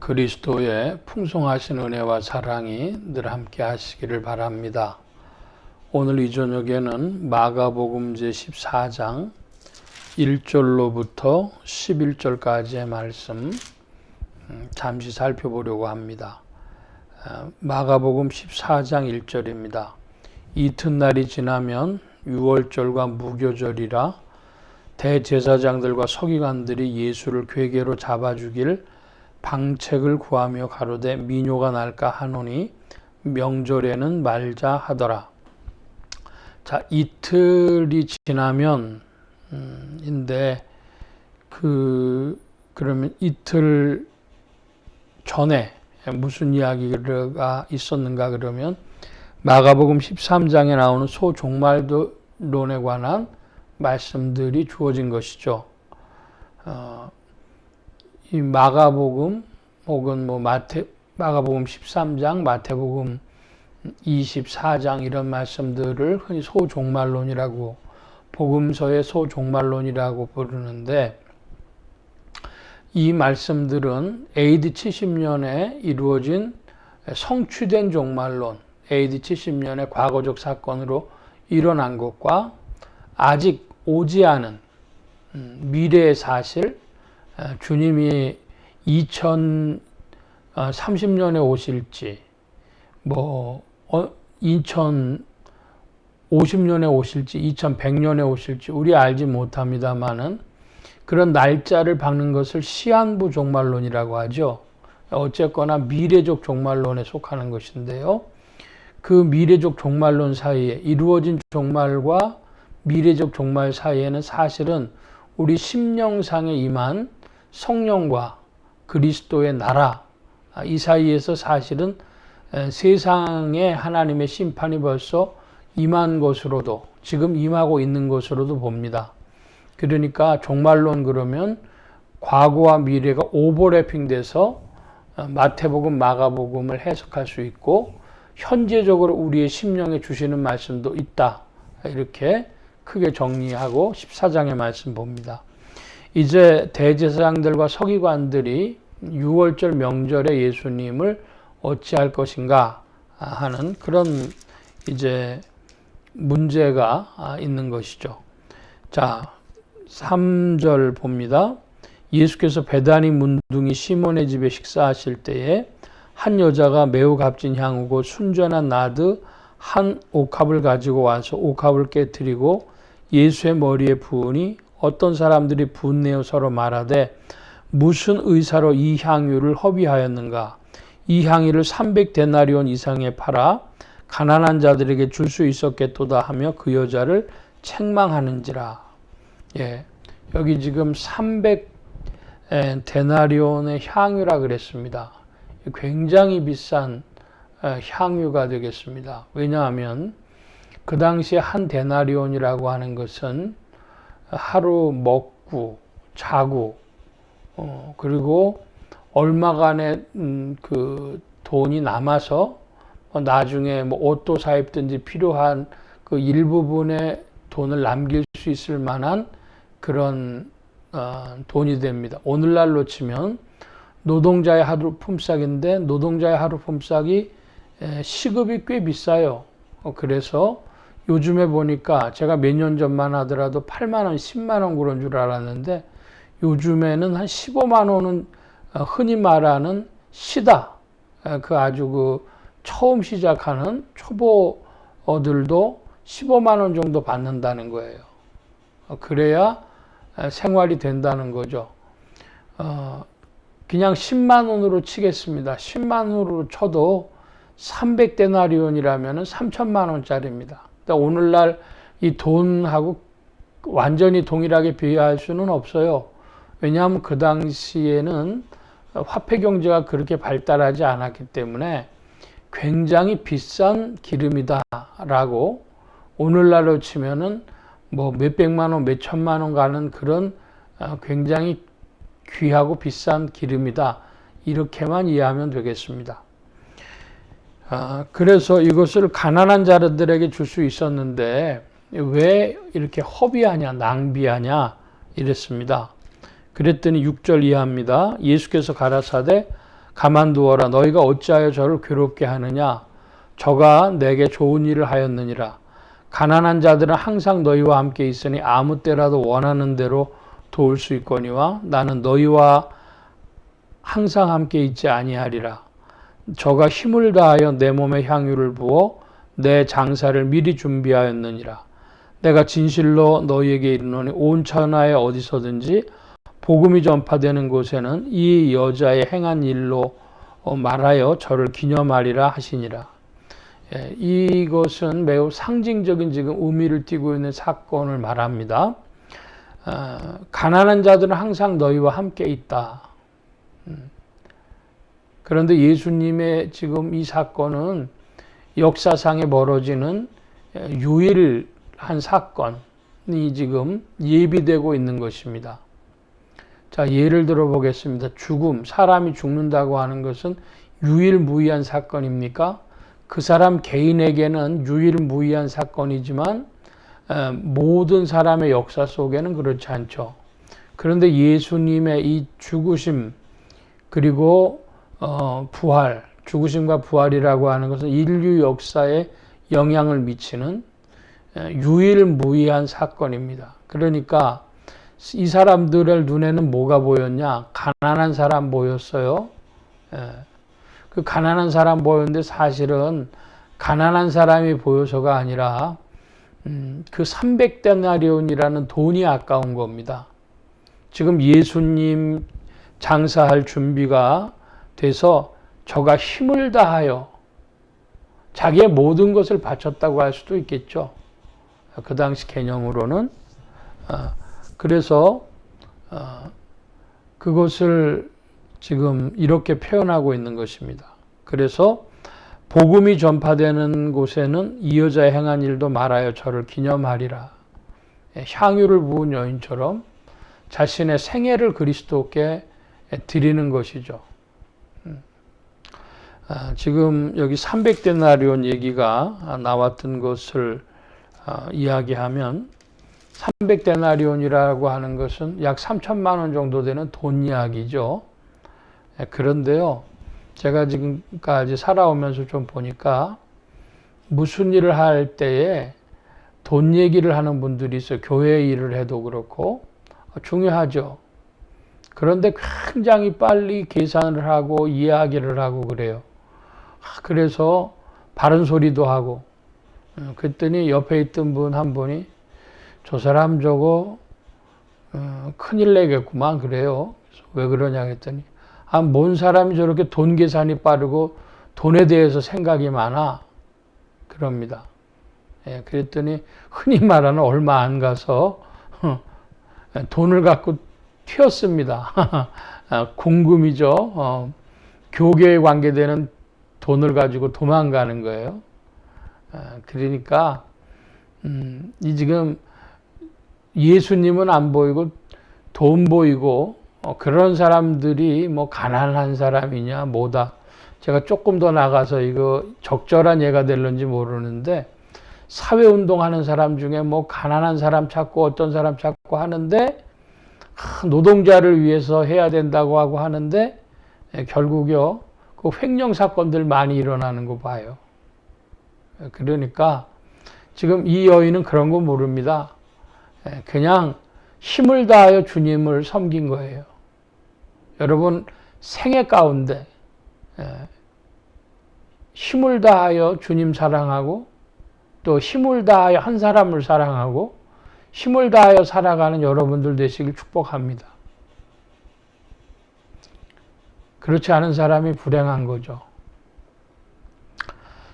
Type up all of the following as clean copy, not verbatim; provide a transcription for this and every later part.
그리스도의 풍성하신 은혜와 사랑이 늘 함께 하시기를 바랍니다. 오늘 이 저녁에는 마가복음 제14장 1절로부터 11절까지의 말씀 잠시 살펴보려고 합니다. 마가복음 14장 1절입니다. 이튿날이 지나면 유월절과 무교절이라 대제사장들과 서기관들이 예수를 궤계로 잡아주길 방책을 구하며 가로되 미뇨가 날까 하노니 명절에는 말자 하더라. 자, 이틀이 지나면 인데 그러면 이틀 전에 무슨 이야기가 있었는가 그러면 마가복음 13장에 나오는 소종말론에 관한 말씀들이 주어진 것이죠. 이 마가복음 혹은 마가복음 13장, 마태복음 24장 이런 말씀들을 흔히 소종말론이라고 복음서의 소종말론이라고 부르는데 이 말씀들은 AD 70년에 이루어진 성취된 종말론, AD 70년의 과거적 사건으로 일어난 것과 아직 오지 않은 미래의 사실, 주님이 2030년에 오실지, 2050년에 오실지, 2100년에 오실지, 우리 알지 못합니다만은 그런 날짜를 박는 것을 시한부 종말론이라고 하죠. 어쨌거나 미래적 종말론에 속하는 것인데요. 그 미래적 종말론 사이에 이루어진 종말과 미래적 종말 사이에는 사실은 우리 심령상에 임한 성령과 그리스도의 나라 이 사이에서 사실은 세상에 하나님의 심판이 벌써 임한 것으로도 지금 임하고 있는 것으로도 봅니다. 그러니까 종말론 그러면 과거와 미래가 오버래핑 돼서 마태복음, 마가복음을 해석할 수 있고 현재적으로 우리의 심령에 주시는 말씀도 있다. 이렇게 크게 정리하고 14장의 말씀 봅니다. 이제 대제사장들과 서기관들이 6월절 명절에 예수님을 어찌할 것인가 하는 그런 이제 문제가 있는 것이죠. 자, 3절 봅니다. 예수께서 베다니 문둥이 시몬의 집에 식사하실 때에 한 여자가 매우 값진 향후고 순전한 나드 한 옥합을 가지고 와서 옥합을 깨뜨리고 예수의 머리에 부으니 어떤 사람들이 분내어 서로 말하되 무슨 의사로 이 향유를 허비하였는가? 이 향유를 300데나리온 이상에 팔아 가난한 자들에게 줄 수 있었겠도다 하며 그 여자를 책망하는지라. 예, 여기 지금 300데나리온의 향유라 그랬습니다. 굉장히 비싼 향유가 되겠습니다. 왜냐하면 그 당시에 한 데나리온이라고 하는 것은 하루 먹고 자고 그리고 얼마간의 그 돈이 남아서 나중에 옷도 사 입든지 필요한 그 일부분의 돈을 남길 수 있을 만한 그런 돈이 됩니다. 오늘날로 치면 노동자의 하루 품삯인데 노동자의 하루 품삯이 시급이 꽤 비싸요. 그래서 요즘에 보니까 제가 몇 년 전만 하더라도 8만 원, 10만 원 그런 줄 알았는데 요즘에는 한 15만 원은 흔히 말하는 시다. 그 아주 그 처음 시작하는 초보들도 15만 원 정도 받는다는 거예요. 그래야 생활이 된다는 거죠. 그냥 10만 원으로 치겠습니다. 10만 원으로 쳐도 300데나리온이라면 3천만 원짜리입니다. 오늘날 이 돈하고 완전히 동일하게 비교할 수는 없어요. 왜냐하면 그 당시에는 화폐 경제가 그렇게 발달하지 않았기 때문에 굉장히 비싼 기름이다라고 오늘날로 치면은 몇백만 원, 몇천만 원 가는 그런 굉장히 귀하고 비싼 기름이다. 이렇게만 이해하면 되겠습니다. 그래서 이것을 가난한 자들에게 줄 수 있었는데 왜 이렇게 허비하냐, 낭비하냐 이랬습니다. 그랬더니 6절 이하입니다. 예수께서 가라사대 가만두어라. 너희가 어찌하여 저를 괴롭게 하느냐? 저가 내게 좋은 일을 하였느니라. 가난한 자들은 항상 너희와 함께 있으니 아무 때라도 원하는 대로 도울 수 있거니와 나는 너희와 항상 함께 있지 아니하리라. 저가 힘을 다하여 내 몸에 향유를 부어 내 장사를 미리 준비하였느니라. 내가 진실로 너희에게 이르노니 온 천하에 어디서든지 복음이 전파되는 곳에는 이 여자의 행한 일로 말하여 저를 기념하리라 하시니라. 이것은 매우 상징적인 지금 의미를 띠고 있는 사건을 말합니다. 가난한 자들은 항상 너희와 함께 있다. 그런데 예수님의 지금 이 사건은 역사상에 벌어지는 유일한 사건이 지금 예비되고 있는 것입니다. 자, 예를 들어 보겠습니다. 죽음, 사람이 죽는다고 하는 것은 유일무이한 사건입니까? 그 사람 개인에게는 유일무이한 사건이지만 모든 사람의 역사 속에는 그렇지 않죠. 그런데 예수님의 이 죽으심 그리고 부활, 죽으심과 부활이라고 하는 것은 인류 역사에 영향을 미치는 유일무이한 사건입니다. 그러니까 이 사람들의 눈에는 뭐가 보였냐? 가난한 사람 보였어요. 그 가난한 사람 보였는데 사실은 가난한 사람이 보여서가 아니라 그 300데나리온이라는 돈이 아까운 겁니다. 지금 예수님 장사할 준비가 돼서 저가 힘을 다하여 자기의 모든 것을 바쳤다고 할 수도 있겠죠. 그 당시 개념으로는. 그래서 그것을 지금 이렇게 표현하고 있는 것입니다. 그래서 복음이 전파되는 곳에는 이 여자의 행한 일도 말하여 저를 기념하리라. 향유를 부은 여인처럼 자신의 생애를 그리스도께 드리는 것이죠. 지금 여기 300데나리온 얘기가 나왔던 것을 이야기하면 300데나리온이라고 하는 것은 약 3천만 원 정도 되는 돈 이야기죠. 그런데요, 제가 지금까지 살아오면서 좀 보니까 무슨 일을 할 때에 돈 얘기를 하는 분들이 있어요. 교회 일을 해도 그렇고 중요하죠. 그런데 굉장히 빨리 계산을 하고 이야기를 하고 그래요. 그래서 바른 소리도 하고 그랬더니 옆에 있던 분 한 분이 저 사람 저거 큰일 내겠구만 그래요. 왜 그러냐 했더니 뭔 사람이 저렇게 돈 계산이 빠르고 돈에 대해서 생각이 많아 그럽니다. 그랬더니 흔히 말하는 얼마 안 가서 돈을 갖고 튀었습니다. 공금이죠. 교계에 관계되는 돈을 가지고 도망가는 거예요. 그러니까 이 지금 예수님은 안 보이고 돈 보이고 그런 사람들이 뭐 가난한 사람이냐 뭐다. 제가 조금 더 나가서 이거 적절한 예가 될런지 모르는데 사회운동하는 사람 중에 뭐 가난한 사람 찾고 어떤 사람 찾고 하는데 노동자를 위해서 해야 된다고 하고 하는데 결국요 그 횡령 사건들 많이 일어나는 거 봐요. 그러니까 지금 이 여인은 그런 거 모릅니다. 그냥 힘을 다하여 주님을 섬긴 거예요. 여러분 생애 가운데 힘을 다하여 주님 사랑하고 또 힘을 다하여 한 사람을 사랑하고 힘을 다하여 살아가는 여러분들 되시길 축복합니다. 그렇지 않은 사람이 불행한 거죠.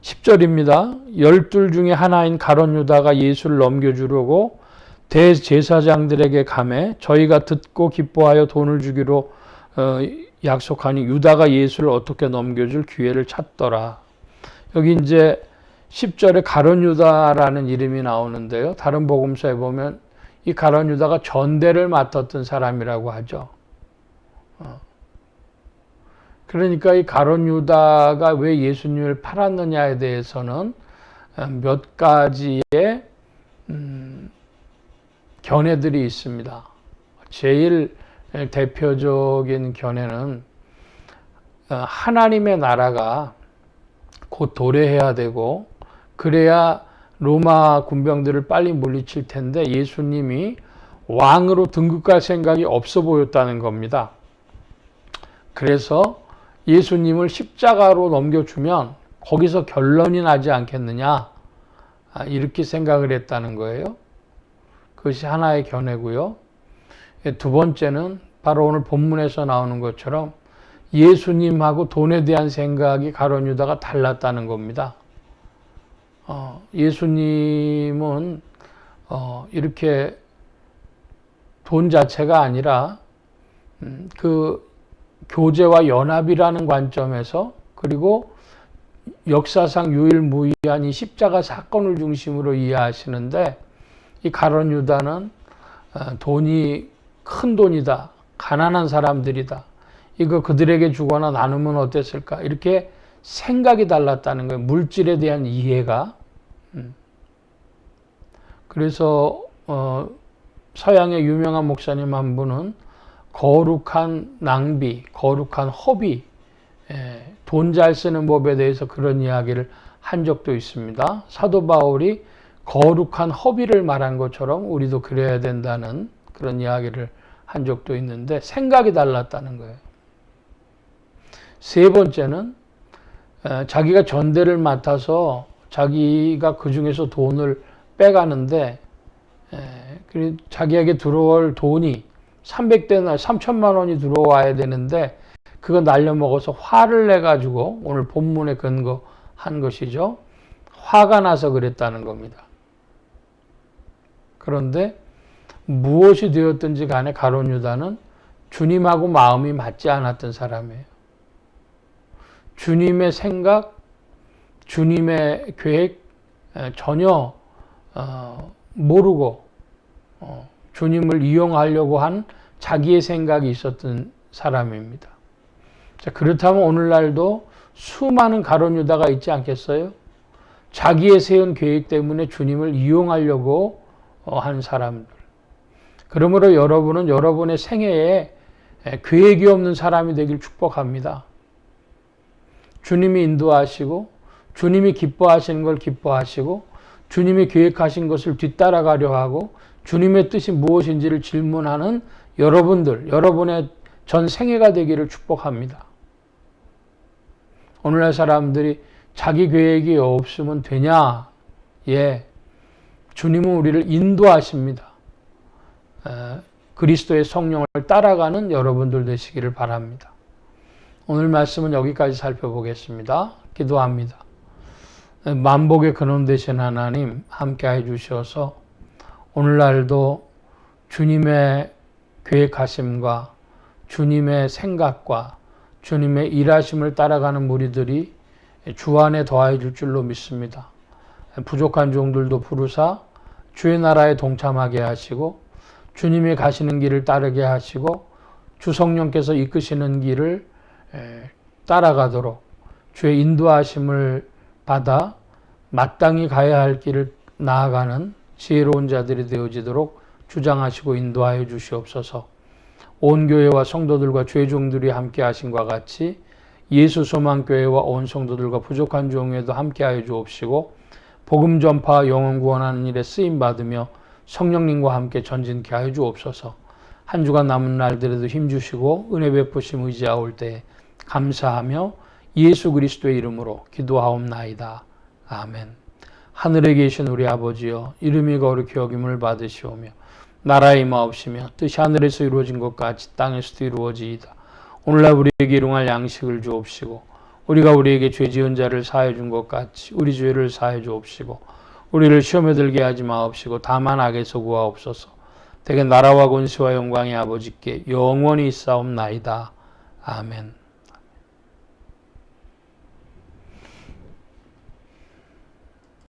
10절입니다. 12 중에 하나인 가룟 유다가 예수를 넘겨주려고 대제사장들에게 가매 저희가 듣고 기뻐하여 돈을 주기로 약속하니 유다가 예수를 어떻게 넘겨줄 기회를 찾더라. 여기 이제 10절에 가룟 유다라는 이름이 나오는데요. 다른 복음서에 보면 이 가룟 유다가 전대를 맡았던 사람이라고 하죠. 그러니까 이 가룟 유다가 왜 예수님을 팔았느냐에 대해서는 몇 가지의 견해들이 있습니다. 제일 대표적인 견해는 하나님의 나라가 곧 도래해야 되고 그래야 로마 군병들을 빨리 물리칠 텐데 예수님이 왕으로 등극할 생각이 없어 보였다는 겁니다. 그래서 예수님을 십자가로 넘겨주면 거기서 결론이 나지 않겠느냐 이렇게 생각을 했다는 거예요. 그것이 하나의 견해고요. 두 번째는 바로 오늘 본문에서 나오는 것처럼 예수님하고 돈에 대한 생각이 가룟 유다가 달랐다는 겁니다. 예수님은 이렇게 돈 자체가 아니라 그 교제와 연합이라는 관점에서 그리고 역사상 유일무이한 이 십자가 사건을 중심으로 이해하시는데 이 가룟 유다는 돈이 큰 돈이다. 가난한 사람들이다. 이거 그들에게 주거나 나누면 어땠을까? 이렇게 생각이 달랐다는 거예요. 물질에 대한 이해가. 그래서 서양의 유명한 목사님 한 분은 거룩한 낭비, 거룩한 허비, 돈 잘 쓰는 법에 대해서 그런 이야기를 한 적도 있습니다. 사도 바울이 거룩한 허비를 말한 것처럼 우리도 그래야 된다는 그런 이야기를 한 적도 있는데 생각이 달랐다는 거예요. 세 번째는 자기가 전대를 맡아서 자기가 그 중에서 돈을 빼가는데 자기에게 들어올 돈이 300대나 3천만 원이 들어와야 되는데 그거 날려먹어서 화를 내가지고 오늘 본문에 근거한 것이죠. 화가 나서 그랬다는 겁니다. 그런데 무엇이 되었든지 간에 가룟 유다는 주님하고 마음이 맞지 않았던 사람이에요. 주님의 생각, 주님의 계획 전혀 모르고 주님을 이용하려고 한 자기의 생각이 있었던 사람입니다. 자, 그렇다면 오늘날도 수많은 가룟 유다가 있지 않겠어요? 자기의 세운 계획 때문에 주님을 이용하려고 한 사람들. 그러므로 여러분은 여러분의 생애에 계획이 없는 사람이 되길 축복합니다. 주님이 인도하시고 주님이 기뻐하시는 걸 기뻐하시고 주님이 계획하신 것을 뒤따라가려 하고 주님의 뜻이 무엇인지를 질문하는 여러분들, 여러분의 전 생애가 되기를 축복합니다. 오늘날 사람들이 자기 계획이 없으면 되냐? 예, 주님은 우리를 인도하십니다. 그리스도의 성령을 따라가는 여러분들 되시기를 바랍니다. 오늘 말씀은 여기까지 살펴보겠습니다. 기도합니다. 만복의 근원 되신 하나님 함께해 주셔서 오늘날도 주님의 계획하심과 주님의 생각과 주님의 일하심을 따라가는 무리들이 주 안에 더해 줄 줄로 믿습니다. 부족한 종들도 부르사 주의 나라에 동참하게 하시고 주님이 가시는 길을 따르게 하시고 주 성령께서 이끄시는 길을 따라가도록 주의 인도하심을 받아 마땅히 가야 할 길을 나아가는 지혜로운 자들이 되어지도록 주장하시고 인도하여 주시옵소서. 온 교회와 성도들과 주의 종들이 함께 하신과 같이 예수 소망교회와 온 성도들과 부족한 종에도 함께하여 주옵시고 복음 전파 영혼 구원하는 일에 쓰임 받으며 성령님과 함께 전진케 하여 주옵소서. 한 주간 남은 날들에도 힘주시고 은혜 베푸심 의지하올 때에 감사하며 예수 그리스도의 이름으로 기도하옵나이다. 아멘. 하늘에 계신 우리 아버지여, 이름이 거룩히 여김을 받으시오며 나라의 임하옵시며 뜻이 하늘에서 이루어진 것 같이 땅에서도 이루어지이다. 오늘날 우리에게 일용할 양식을 주옵시고 우리가 우리에게 죄 지은 자를 사하여 준 것 같이 우리 죄를 사하여 주옵시고 우리를 시험에 들게 하지 마옵시고 다만 악에서 구하옵소서. 대개 나라와 권세와 영광의 아버지께 영원히 있사옵나이다. 아멘.